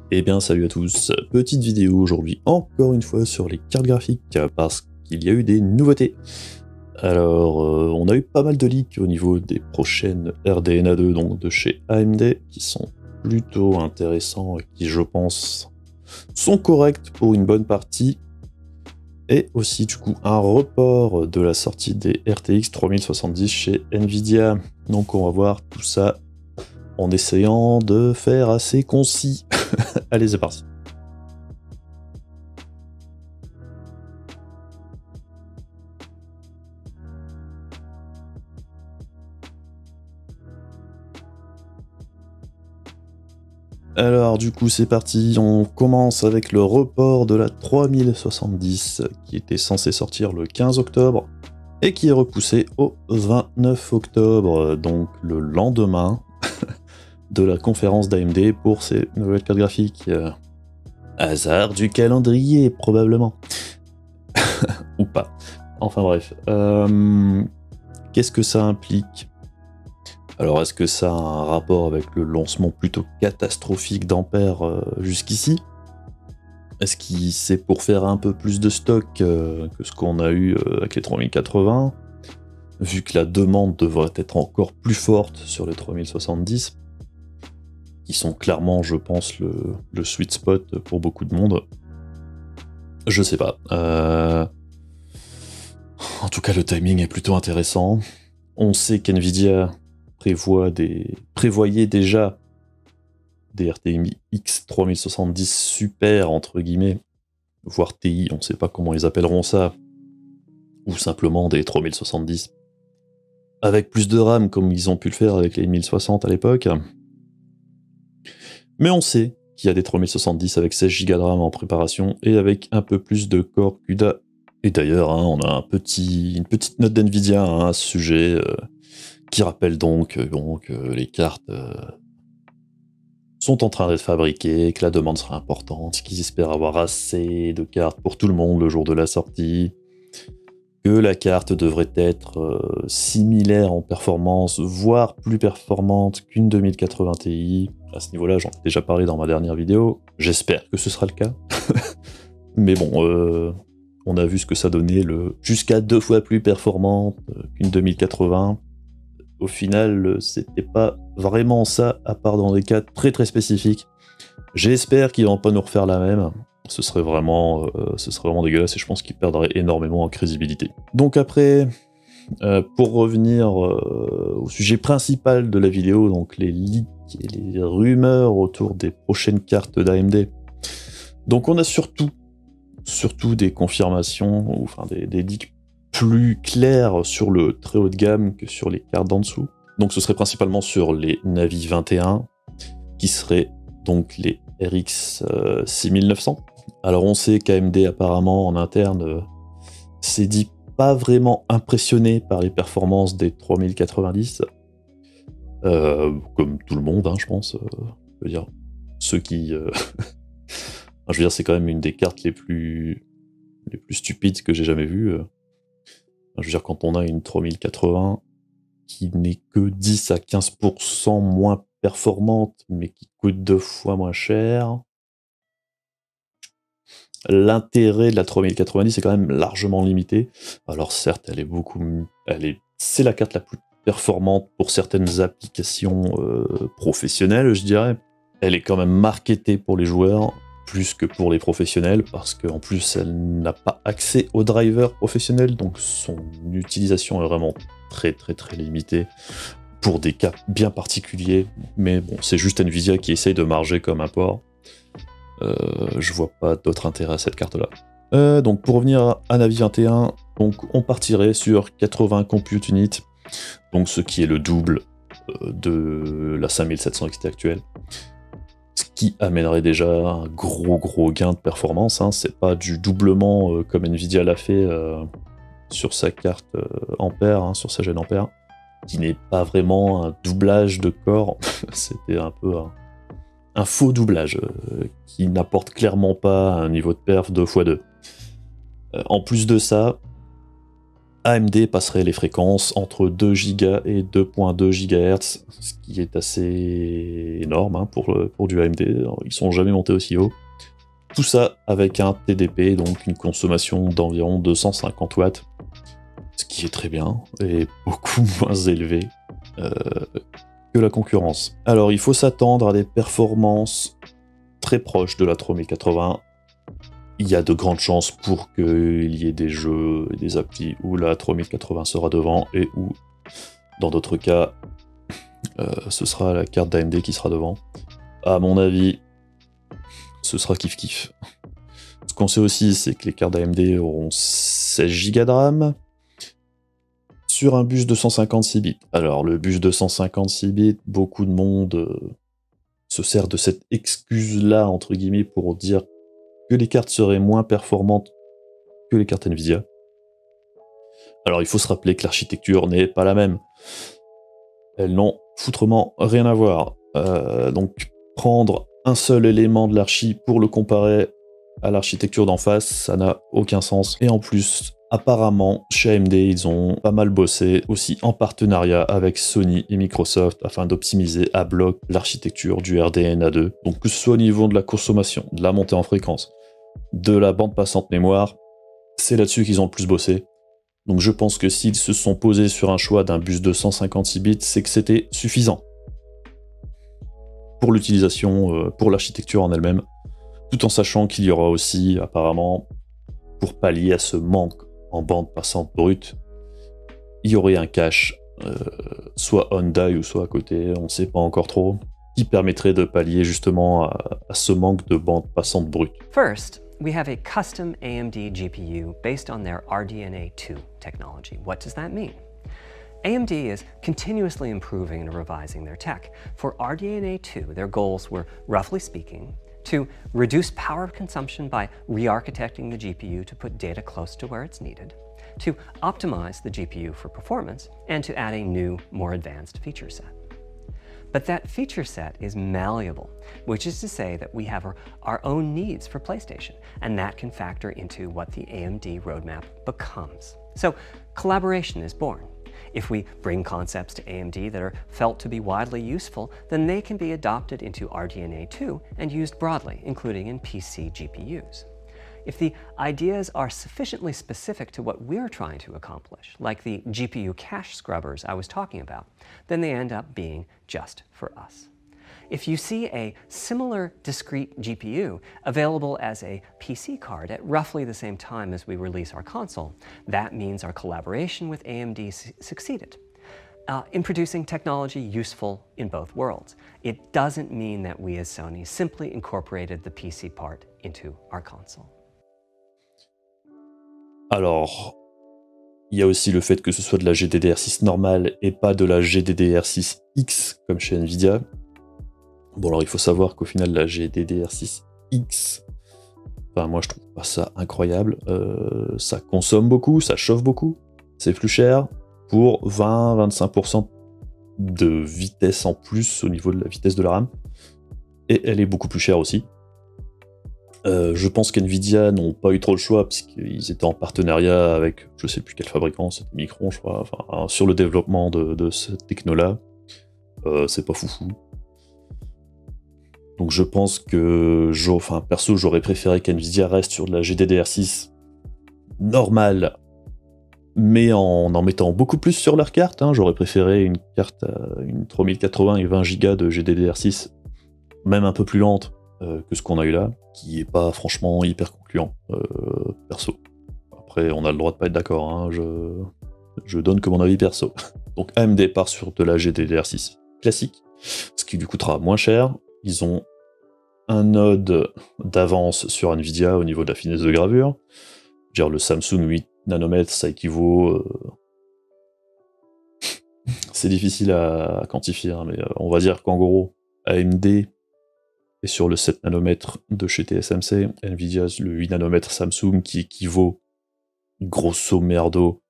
Eh bien salut à tous, petite vidéo aujourd'hui encore une fois sur les cartes graphiques parce qu'il y a eu des nouveautés. Alors on a eu pas mal de leaks au niveau des prochaines RDNA 2 donc de chez AMD qui sont plutôt intéressants et qui je pense sont corrects pour une bonne partie. Et aussi du coup un report de la sortie des RTX 3070 chez Nvidia. Donc on va voir tout ça en essayant de faire assez concis. Allez, c'est parti. Alors du coup c'est parti, on commence avec le report de la 3070 qui était censé sortir le 15 octobre et qui est repoussé au 29 octobre, donc le lendemain de la conférence d'AMD pour ces nouvelles cartes graphiques. Hasard du calendrier probablement. Ou pas. Enfin bref. Qu'est-ce que ça implique ? Alors, est-ce que ça a un rapport avec le lancement plutôt catastrophique d'Ampère jusqu'ici ? Est-ce que c'est pour faire un peu plus de stock que ce qu'on a eu avec les 3080 ? Vu que la demande devrait être encore plus forte sur les 3070, qui sont clairement, je pense, le sweet spot pour beaucoup de monde. Je sais pas. En tout cas, le timing est plutôt intéressant. On sait qu'NVIDIA prévoyait déjà des RTX 3070 super, entre guillemets, voire TI, on ne sait pas comment ils appelleront ça, ou simplement des 3070, avec plus de RAM, comme ils ont pu le faire avec les 1060 à l'époque. Mais on sait qu'il y a des 3070 avec 16 Go de RAM en préparation, et avec un peu plus de Core CUDA. Et d'ailleurs, on a une petite note d'NVIDIA à ce sujet, qui rappelle donc les cartes sont en train d'être fabriquées, que la demande sera importante, qu'ils espèrent avoir assez de cartes pour tout le monde le jour de la sortie, que la carte devrait être similaire en performance, voire plus performante qu'une 2080 Ti. À ce niveau-là, j'en ai déjà parlé dans ma dernière vidéo, j'espère que ce sera le cas. Mais bon, on a vu ce que ça donnait, jusqu'à 2 fois plus performante qu'une 2080. Au final, c'était pas vraiment ça, à part dans des cas très très spécifiques. J'espère qu'ils vont pas nous refaire la même. Ce serait vraiment dégueulasse et je pense qu'ils perdraient énormément en crédibilité. Donc après, pour revenir au sujet principal de la vidéo, donc les leaks et les rumeurs autour des prochaines cartes d'AMD. Donc on a surtout des confirmations, ou enfin des leaks plus clair sur le très haut de gamme que sur les cartes d'en dessous. Donc ce serait principalement sur les Navi 21, qui seraient donc les RX 6900. Alors on sait qu'AMD apparemment en interne s'est dit pas vraiment impressionné par les performances des 3090, comme tout le monde, je pense. Je veux dire, ceux qui... je veux dire, c'est quand même une des cartes les plus stupides que j'ai jamais vues. Je veux dire, quand on a une 3080 qui n'est que 10 à 15% moins performante, mais qui coûte 2 fois moins cher, l'intérêt de la 3090 est quand même largement limité. Alors certes, c'est la carte la plus performante pour certaines applications professionnelles, je dirais. Elle est quand même marketée pour les joueurs, plus que pour les professionnels, parce qu'en plus elle n'a pas accès aux drivers professionnels, donc son utilisation est vraiment très très très limitée pour des cas bien particuliers. Mais bon, c'est juste Nvidia qui essaye de marger comme un porc. Je vois pas d'autre intérêt à cette carte là. Donc pour revenir à Navi 21, donc on partirait sur 80 compute units, donc ce qui est le double de la 5700 XT actuelle. Ce qui amènerait déjà un gros gain de performance. C'est pas du doublement comme Nvidia l'a fait sur sa carte Ampère, sur sa gène Ampère, qui n'est pas vraiment un doublage de corps. C'était un peu un faux doublage qui n'apporte clairement pas un niveau de perf 2x2. En plus de ça, AMD passerait les fréquences entre 2 Go et 2.2 GHz, ce qui est assez énorme hein, pour du AMD, ils sont jamais montés aussi haut. Tout ça avec un TDP, donc une consommation d'environ 250 watts, ce qui est très bien, et beaucoup moins élevé que la concurrence. Alors il faut s'attendre à des performances très proches de la 3080. Il y a de grandes chances pour qu'il y ait des jeux et des applis où la 3080 sera devant et où, dans d'autres cas, ce sera la carte d'AMD qui sera devant. À mon avis, ce sera kiff-kiff. Ce qu'on sait aussi, c'est que les cartes d'AMD auront 16 Go de RAM sur un bus 256 bits. Alors, le bus 256 bits, beaucoup de monde se sert de cette excuse-là, entre guillemets, pour dire que les cartes seraient moins performantes que les cartes Nvidia. Alors il faut se rappeler que l'architecture n'est pas la même. Elles n'ont foutrement rien à voir. Donc prendre un seul élément de l'archi pour le comparer à l'architecture d'en face, ça n'a aucun sens. Et en plus, apparemment, chez AMD, ils ont pas mal bossé aussi en partenariat avec Sony et Microsoft afin d'optimiser à bloc l'architecture du RDNA2. Donc que ce soit au niveau de la consommation, de la montée en fréquence, de la bande passante mémoire, c'est là-dessus qu'ils ont le plus bossé. Donc je pense que s'ils se sont posés sur un choix d'un bus 256 bits, c'est que c'était suffisant pour l'utilisation, pour l'architecture en elle-même, tout en sachant qu'il y aura aussi, apparemment, pour pallier à ce manque en bande passante brute, il y aurait un cache, soit on-die ou soit à côté, on ne sait pas encore trop, qui permettrait de pallier justement à ce manque de bande passante brute. First, we have a custom AMD GPU based on their RDNA 2 technology. What does that mean? AMD is continuously improving and revising their tech. For RDNA 2, their goals were, roughly speaking, to reduce power consumption by re-architecting the GPU to put data close to where it's needed, to optimize the GPU for performance, and to add a new, more advanced feature set. But that feature set is malleable, which is to say that we have our own needs for PlayStation, and that can factor into what the AMD roadmap becomes. So collaboration is born. If we bring concepts to AMD that are felt to be widely useful, then they can be adopted into RDNA 2 and used broadly, including in PC GPUs. If the ideas are sufficiently specific to what we're trying to accomplish, like the GPU cache scrubbers I was talking about, then they end up being just for us. If you see a similar discrete GPU available as a PC card at roughly the same time as we release our console, that means our collaboration with AMD succeeded in producing technology useful in both worlds. It doesn't mean that we as Sony simply incorporated the PC part into our console. Alors, il y a aussi le fait que ce soit de la GDDR6 normale et pas de la GDDR6X comme chez Nvidia. Bon, alors il faut savoir qu'au final, la GDDR6X, enfin, moi je trouve pas ça incroyable. Ça consomme beaucoup, ça chauffe beaucoup, c'est plus cher pour 20-25% de vitesse en plus au niveau de la vitesse de la RAM. Et elle est beaucoup plus chère aussi. Je pense qu'NVIDIA n'ont pas eu trop le choix puisqu'ils étaient en partenariat avec je sais plus quel fabricant, c'était Micron je crois, enfin, sur le développement de cette techno-là. C'est pas foufou. Donc je pense que, perso, j'aurais préféré qu'NVIDIA reste sur de la GDDR6 normale, mais en mettant beaucoup plus sur leur carte. Hein. J'aurais préféré une carte, une 3080 et 20 Go de GDDR6, même un peu plus lente que ce qu'on a eu là, qui est pas franchement hyper concluant, perso. Après, on a le droit de pas être d'accord, hein. Je donne que mon avis perso. Donc AMD part sur de la GDDR6 classique, ce qui lui coûtera moins cher. Ils ont un node d'avance sur Nvidia au niveau de la finesse de gravure. Je veux dire, le Samsung 8 nanomètres, ça équivaut... C'est difficile à quantifier, hein, mais on va dire qu'en gros, AMD est sur le 7 nanomètres de chez TSMC, Nvidia le 8 nanomètres Samsung, qui équivaut grosso merdo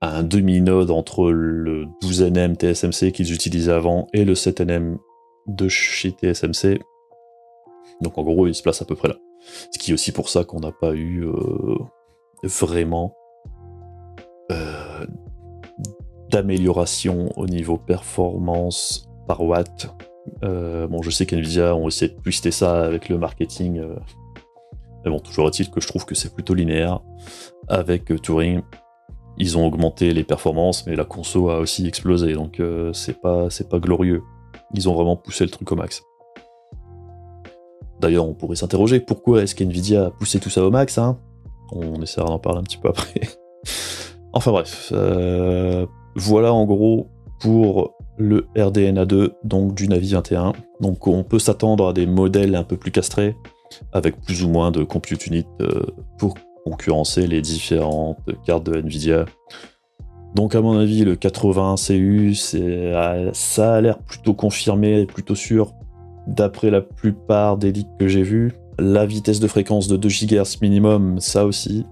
à un demi-node entre le 12nm TSMC qu'ils utilisaient avant et le 7nm de chez TSMC. Donc en gros, il se place à peu près là. Ce qui est aussi pour ça qu'on n'a pas eu vraiment d'amélioration au niveau performance par watt. Bon, je sais qu'NVIDIA ont essayé de twister ça avec le marketing, mais bon, toujours est-il que je trouve que c'est plutôt linéaire. Avec Turing, ils ont augmenté les performances, mais la conso a aussi explosé, donc c'est pas glorieux. Ils ont vraiment poussé le truc au max. D'ailleurs, on pourrait s'interroger, pourquoi est-ce qu'NVIDIA a poussé tout ça au max, hein? On essaiera d'en parler un petit peu après. Enfin bref, voilà en gros pour le RDNA2, donc du Navi 21. Donc on peut s'attendre à des modèles un peu plus castrés, avec plus ou moins de compute unit pour concurrencer les différentes cartes de NVIDIA. Donc à mon avis, le 80 CU, ça a l'air plutôt confirmé, plutôt sûr, d'après la plupart des leaks que j'ai vus. La vitesse de fréquence de 2 GHz minimum, ça aussi.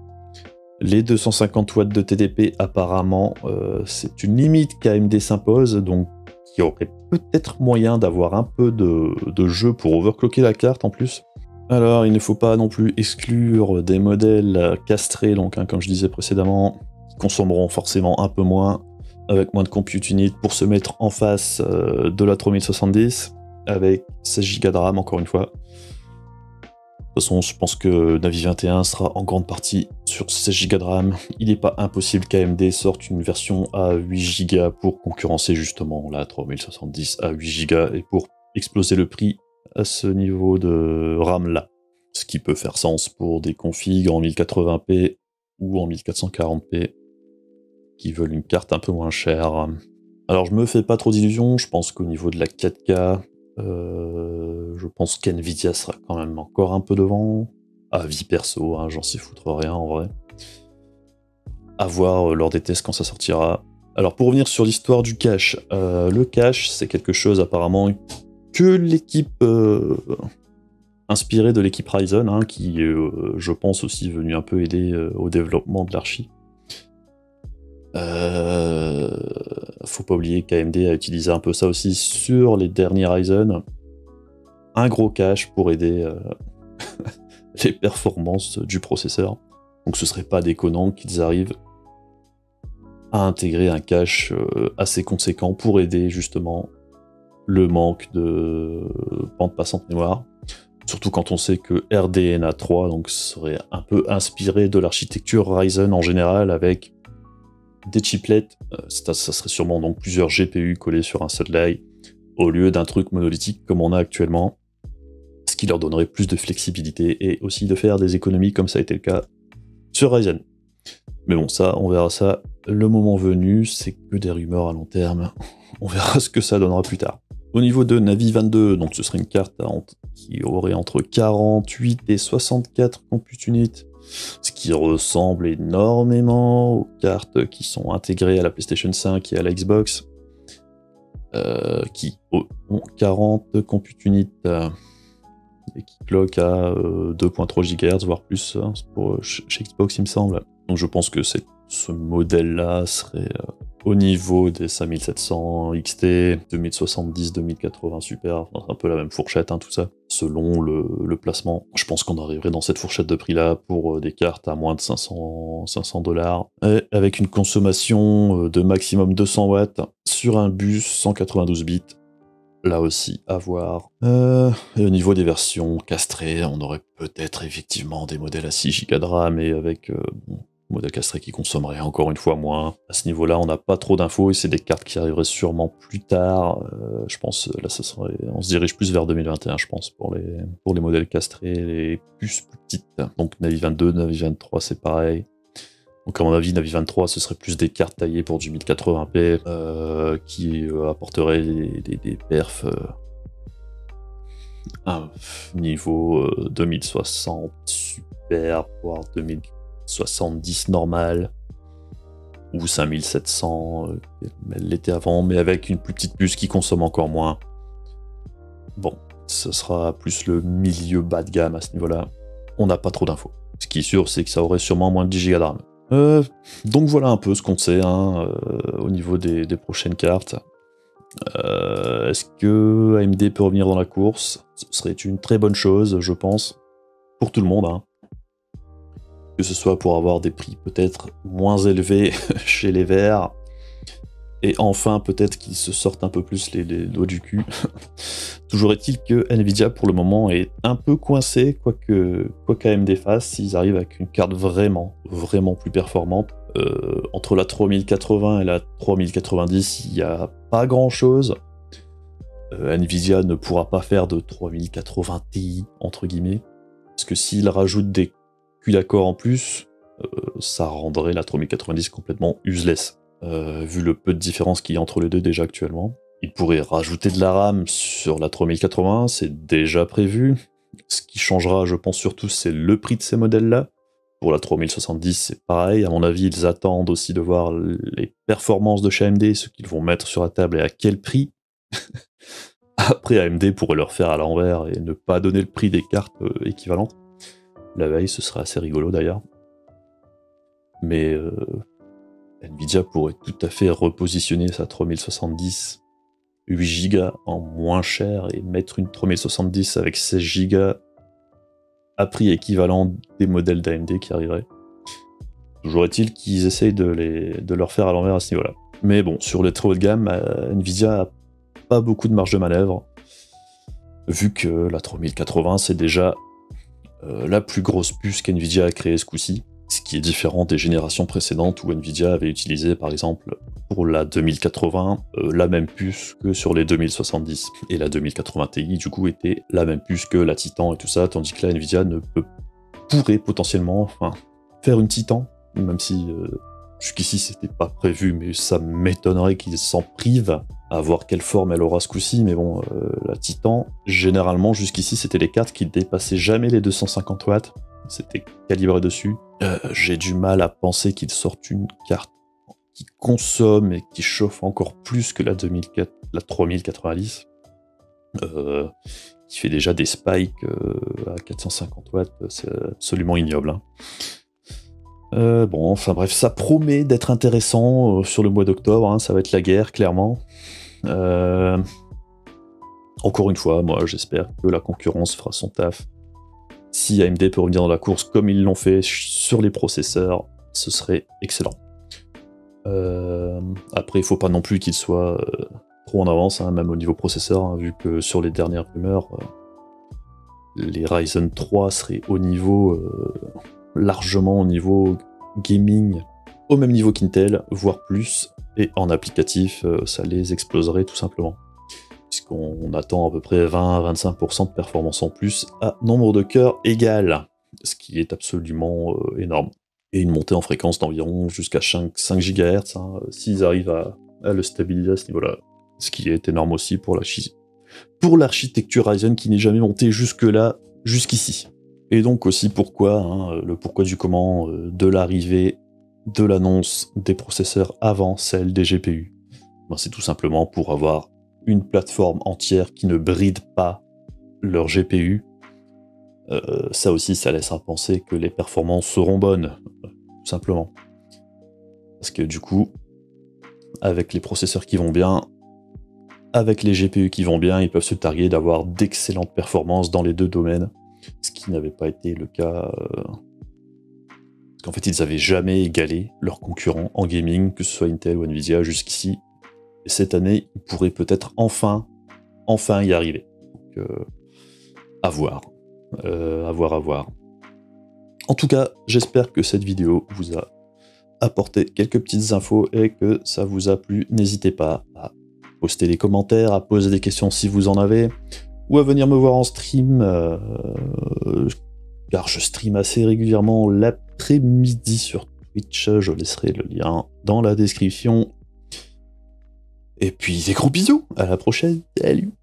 Les 250 watts de TDP, apparemment, c'est une limite qu'AMD s'impose, donc il y aurait peut-être moyen d'avoir un peu de jeu pour overclocker la carte en plus. Alors, il ne faut pas non plus exclure des modèles castrés, donc comme je disais précédemment, qui consommeront forcément un peu moins, avec moins de compute unit, pour se mettre en face de la 3070, avec 16 Go de RAM encore une fois. De toute façon, je pense que Navi 21 sera en grande partie sur 16 Go de RAM. Il n'est pas impossible qu'AMD sorte une version à 8 Go pour concurrencer justement la 3070 à 8 Go et pour exploser le prix à ce niveau de RAM là. Ce qui peut faire sens pour des configs en 1080p ou en 1440p qui veulent une carte un peu moins chère. Alors je me fais pas trop d'illusions, je pense qu'au niveau de la 4K, je pense qu'NVIDIA sera quand même encore un peu devant. Avis perso, hein, j'en sais foutre rien en vrai. À voir lors des tests quand ça sortira. Alors pour revenir sur l'histoire du cache, le cache c'est quelque chose apparemment que l'équipe inspirée de l'équipe Ryzen, hein, qui est je pense aussi venu un peu aider au développement de l'archi. Faut pas oublier qu'AMD a utilisé un peu ça aussi sur les derniers Ryzen. Un gros cache pour aider les performances du processeur. Donc ce serait pas déconnant qu'ils arrivent à intégrer un cache assez conséquent pour aider justement le manque de bande passante mémoire. Surtout quand on sait que RDNA 3 donc, serait un peu inspiré de l'architecture Ryzen en général avec des chiplets, ça serait sûrement donc plusieurs GPU collés sur un seul die au lieu d'un truc monolithique comme on a actuellement, ce qui leur donnerait plus de flexibilité et aussi de faire des économies comme ça a été le cas sur Ryzen. Mais bon, ça, on verra ça le moment venu, c'est que des rumeurs à long terme, on verra ce que ça donnera plus tard. Au niveau de Navi 22, donc ce serait une carte qui aurait entre 48 et 64 compute units, ce qui ressemble énormément aux cartes qui sont intégrées à la PlayStation 5 et à la Xbox, qui ont 40 compute units et qui cloquent à 2.3 GHz, voire plus, hein, chez Xbox il me semble. Donc je pense que ce modèle-là serait au niveau des 5700 XT, 2070, 2080 Super, enfin, un peu la même fourchette, hein, tout ça, selon le placement. Je pense qu'on arriverait dans cette fourchette de prix-là pour des cartes à moins de 500 $, et avec une consommation de maximum 200 watts sur un bus 192 bits. Là aussi, à voir. Et au niveau des versions castrées, on aurait peut-être effectivement des modèles à 6 Go de RAM et avec modèle castré qui consommerait encore une fois moins. À ce niveau-là, on n'a pas trop d'infos et c'est des cartes qui arriveraient sûrement plus tard. Je pense, là, on se dirige plus vers 2021, je pense, pour les modèles castrés, les puces plus petites. Donc Navi 22, Navi 23, c'est pareil. Donc à mon avis, Navi 23, ce serait plus des cartes taillées pour du 1080p qui apporteraient des perfs à niveau 2060 super, voire 2070 normal, ou 5700, elle l'était avant, mais avec une plus petite puce qui consomme encore moins. Bon, ce sera plus le milieu bas de gamme à ce niveau-là. On n'a pas trop d'infos. Ce qui est sûr, c'est que ça aurait sûrement moins de 10 Go de RAM. Donc voilà un peu ce qu'on sait au niveau des prochaines cartes. Est-ce que AMD peut revenir dans la course? Ce serait une très bonne chose, je pense, pour tout le monde. Hein. Que ce soit pour avoir des prix peut-être moins élevés chez les verts, et enfin peut-être qu'ils se sortent un peu plus les doigts du cul. Toujours est-il que Nvidia pour le moment est un peu coincé, quoi qu'AMD fasse, s'ils arrivent avec une carte vraiment plus performante. Entre la 3080 et la 3090, il n'y a pas grand chose. Nvidia ne pourra pas faire de 3080 Ti, entre guillemets, parce que s'ils rajoutent des culs d'accord en plus, ça rendrait la 3090 complètement useless. Vu le peu de différence qu'il y a entre les deux déjà actuellement. Ils pourraient rajouter de la RAM sur la 3080, c'est déjà prévu. Ce qui changera, je pense surtout, c'est le prix de ces modèles-là. Pour la 3070, c'est pareil. À mon avis, ils attendent aussi de voir les performances de chez AMD, ce qu'ils vont mettre sur la table et à quel prix. Après, AMD pourrait leur faire à l'envers et ne pas donner le prix des cartes équivalentes. La veille, ce serait assez rigolo d'ailleurs. Mais Nvidia pourrait tout à fait repositionner sa 3070 8 Go en moins cher et mettre une 3070 avec 16 Go à prix équivalent des modèles d'AMD qui arriveraient. Toujours est-il qu'ils essayent de leur faire à l'envers à ce niveau-là. Mais bon, sur les très haut de gamme, Nvidia a pas beaucoup de marge de manœuvre, vu que la 3080 c'est déjà la plus grosse puce qu'Nvidia a créée ce coup-ci, ce qui est différent des générations précédentes où Nvidia avait utilisé par exemple pour la 2080 la même puce que sur les 2070, et la 2080 Ti du coup était la même puce que la Titan et tout ça, tandis que là Nvidia pourrait potentiellement faire une Titan, même si jusqu'ici c'était pas prévu, mais ça m'étonnerait qu'ils s'en privent à voir quelle forme elle aura ce coup-ci, mais bon, la Titan, généralement jusqu'ici c'était les cartes qui dépassaient jamais les 250 watts, c'était calibré dessus. J'ai du mal à penser qu'ils sortent une carte qui consomme et qui chauffe encore plus que la 3090, qui fait déjà des spikes à 450 watts, c'est absolument ignoble. Hein. Bon, enfin bref, ça promet d'être intéressant sur le mois d'octobre, hein, ça va être la guerre, clairement. Encore une fois, moi j'espère que la concurrence fera son taf. Si AMD peut revenir dans la course comme ils l'ont fait sur les processeurs, ce serait excellent. Après, il faut pas non plus qu'il soit trop en avance, hein, même au niveau processeur, hein, vu que sur les dernières rumeurs, les Ryzen 3 seraient au niveau, largement au niveau gaming, au même niveau qu'Intel, voire plus, et en applicatif, ça les exploserait tout simplement. Puisqu'on attend à peu près 20-25% de performance en plus à nombre de cœurs égal, ce qui est absolument énorme. Et une montée en fréquence d'environ jusqu'à 5 GHz, hein, s'ils arrivent à le stabiliser à ce niveau-là. Ce qui est énorme aussi pour l'architecture Ryzen qui n'est jamais montée jusque-là, jusqu'ici. Et donc aussi pourquoi, hein, le pourquoi du comment de l'arrivée de l'annonce des processeurs avant celle des GPU. Ben, c'est tout simplement pour avoir une plateforme entière qui ne bride pas leur GPU. Ça aussi, ça laisse à penser que les performances seront bonnes, tout simplement. Parce que du coup, avec les processeurs qui vont bien, avec les GPU qui vont bien, ils peuvent se targuer d'avoir d'excellentes performances dans les deux domaines, ce qui n'avait pas été le cas. Parce qu'en fait, ils n'avaient jamais égalé leurs concurrents en gaming, que ce soit Intel ou Nvidia jusqu'ici. Et cette année, ils pourraient peut-être enfin y arriver. Donc, à voir. À voir. En tout cas, j'espère que cette vidéo vous a apporté quelques petites infos et que ça vous a plu. N'hésitez pas à poster des commentaires, à poser des questions si vous en avez, ou à venir me voir en stream, car je stream assez régulièrement l'après-midi sur Twitch. Je laisserai le lien dans la description. Et puis des gros bisous, à la prochaine, salut!